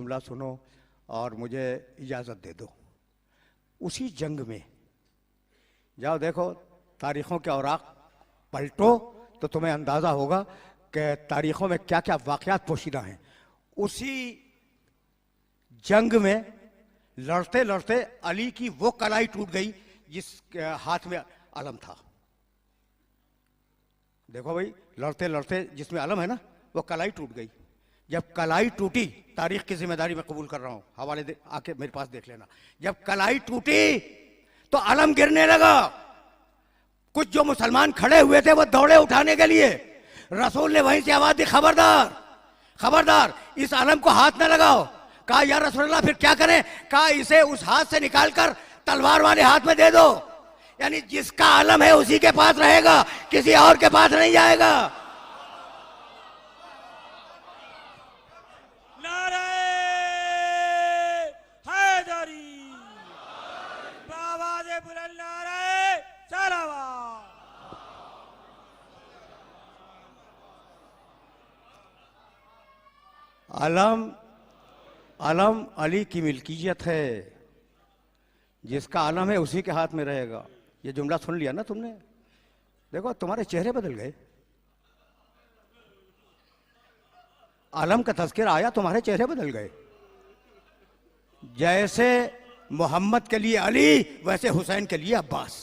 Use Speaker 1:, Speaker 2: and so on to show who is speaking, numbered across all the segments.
Speaker 1: जुमला सुनो और मुझे इजाज़त दे दो। उसी जंग में जाओ देखो, तारीख़ों के औराक पलटो तो तुम्हें अंदाज़ा होगा कि तारीख़ों में क्या क्या वाक़यात पोशीदा हैं। उसी जंग में लड़ते लड़ते अली की वो कलाई टूट गई जिसके हाथ में अलम था। देखो भाई, लड़ते लड़ते जिसमें अलम है ना, वो कलाई टूट गई। जब कलाई टूटी, तारीख की जिम्मेदारी मैं कबूल कर रहा हूं, हवाले आके मेरे पास देख लेना। जब कलाई टूटी तो अलम गिरने लगा। कुछ जो मुसलमान खड़े हुए थे वो दौड़े उठाने के लिए। रसूल ने वहीं से आवाज दी, खबरदार खबरदार, इस अलम को हाथ न लगाओ। कहा या रसूलल्लाह फिर क्या करें? कहा इसे उस हाथ से निकालकर तलवार वाले हाथ में दे दो, यानी जिसका अलम है उसी के पास रहेगा, किसी और के पास नहीं जाएगा।
Speaker 2: नारे हैदरी, बाबा दे बुलंद नारे सलावत।
Speaker 1: अलम अली की मिल्कियत है, जिसका अलम है उसी के हाथ में रहेगा। ये जुमला सुन लिया ना तुमने? देखो तुम्हारे चेहरे बदल गए। अलम का तज़किरा आया, तुम्हारे चेहरे बदल गए। जैसे मोहम्मद के लिए अली, वैसे हुसैन के लिए अब्बास।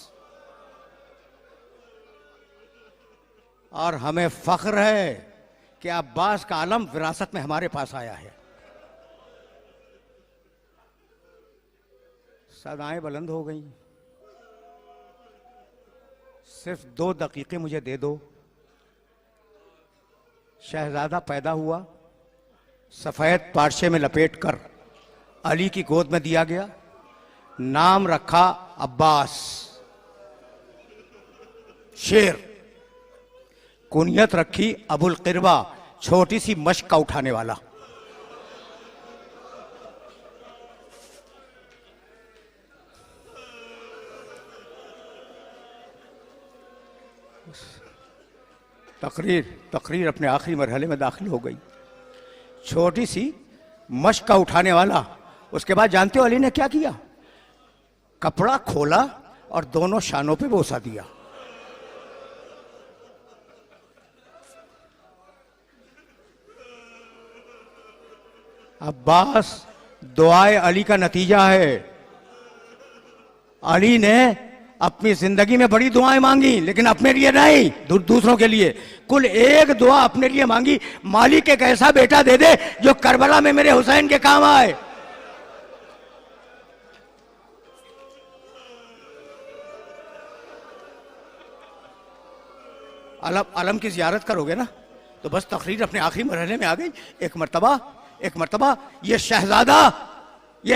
Speaker 1: और हमें फख्र है कि अब्बास का अलम विरासत में हमारे पास आया है। सदाएं बुलंद हो गई। सिर्फ 2 दकीक़े मुझे दे दो। शहजादा पैदा हुआ, सफ़ेद पारचे में लपेट कर अली की गोद में दिया गया। नाम रखा अब्बास, शेर। कुनियत रखी अबुल क़िरबा, छोटी सी मश्क का उठाने वाला। तकरीर अपने आखिरी मरहले में दाखिल हो गई। छोटी सी मश्क का उठाने वाला। उसके बाद जानते हो अली ने क्या किया? कपड़ा खोला और दोनों शानों पे बोसा दिया। अब्बास दुआए अली का नतीजा है। अली ने अपनी जिंदगी में बड़ी दुआएं मांगी, लेकिन अपने लिए नहीं, दूसरों के लिए। कुल एक दुआ अपने लिए मांगी, मालिक एक ऐसा बेटा दे दे जो करबला में मेरे हुसैन के काम आए। अलम की जियारत करोगे ना, तो बस तकरीर अपने आखिरी मरहले में आ गई। एक मर्तबा ये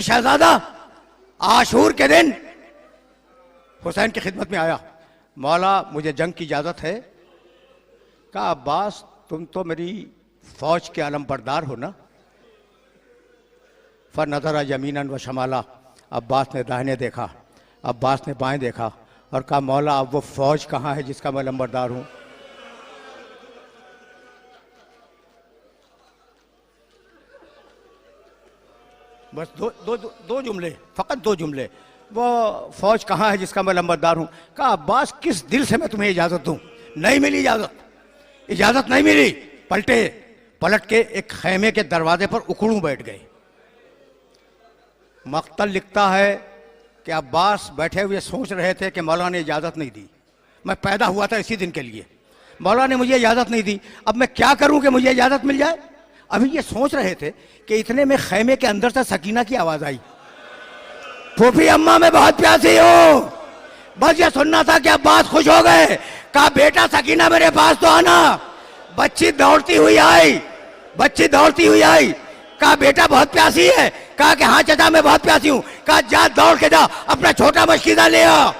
Speaker 1: शहजादा आशूर के दिन हुसैन की खिदमत में आया। मौला मुझे जंग की इजाज़त है। कहा अब्बास तुम तो मेरी फौज के आलम बरदार हो ना? फनज़रा यमीनन व शमाला, अब्बास ने दाहिने देखा, अब्बास ने बाएं देखा और कहा मौला अब वो फौज कहाँ है जिसका मैं लंबरदार हूँ? बस दो जुमले, फ़कत 2 जुमले। वो फौज कहाँ है जिसका मैं लंबरदार हूँ? कहा अब्बास किस दिल से मैं तुम्हें इजाज़त दूँ? नहीं मिली इजाज़त नहीं मिली। पलट के एक खैमे के दरवाजे पर उखड़ू बैठ गए। मक्तल लिखता है कि अब्बास बैठे हुए सोच रहे थे कि मौला ने इजाज़त नहीं दी। मैं पैदा हुआ था इसी दिन के लिए, मौला ने मुझे इजाज़त नहीं दी, अब मैं क्या करूँ कि मुझे इजाज़त मिल जाए? अभी ये सोच रहे थे कि इतने में खैमे के अंदर से सकीना की आवाज़ आई, फूफी अम्मा मैं बहुत प्यासी हूँ। बस ये सुनना था कि अब्बास खुश हो गए। कहा बेटा सकीना मेरे पास तो आना। बच्ची दौड़ती हुई आई। कहा बेटा बहुत प्यासी है? कहा कि हाँ चाचा मैं बहुत प्यासी हूँ। कहा जा दौड़ के जा अपना छोटा मशकीज़ा ले आ।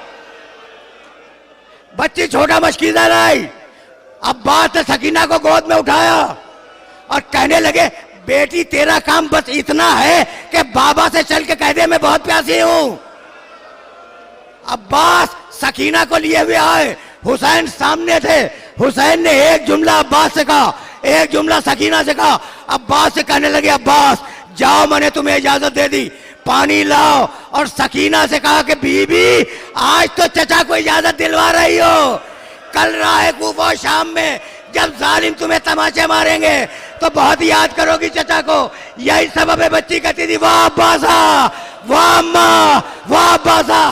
Speaker 1: बच्ची छोटा मशकीज़ा लाई। अब्बास ने सकीना को गोद में उठाया और कहने लगे बेटी तेरा काम बस इतना है कि बाबा से चल के कह दे मैं बहुत प्यासी हूं। अब्बास सकीना को लिए हुए आए, हुसैन सामने थे। हुसैन ने एक जुमला अब्बास से कहा, एक जुमला सकीना से कहा। अब्बास से कहने लगे अब्बास जाओ, मैंने तुम्हें इजाजत दे दी, पानी लाओ। और सकीना से कहा कि बीबी आज तो चचा को इजाजत दिलवा रही हो, कल राह कूफा शाम में जब जालिम तुम्हें तमाचे मारेंगे तो बहुत याद करोगी चचा को। यही सबब है बच्ची कहती थी वाह बासा, वाह अम्मा, वाह बासा।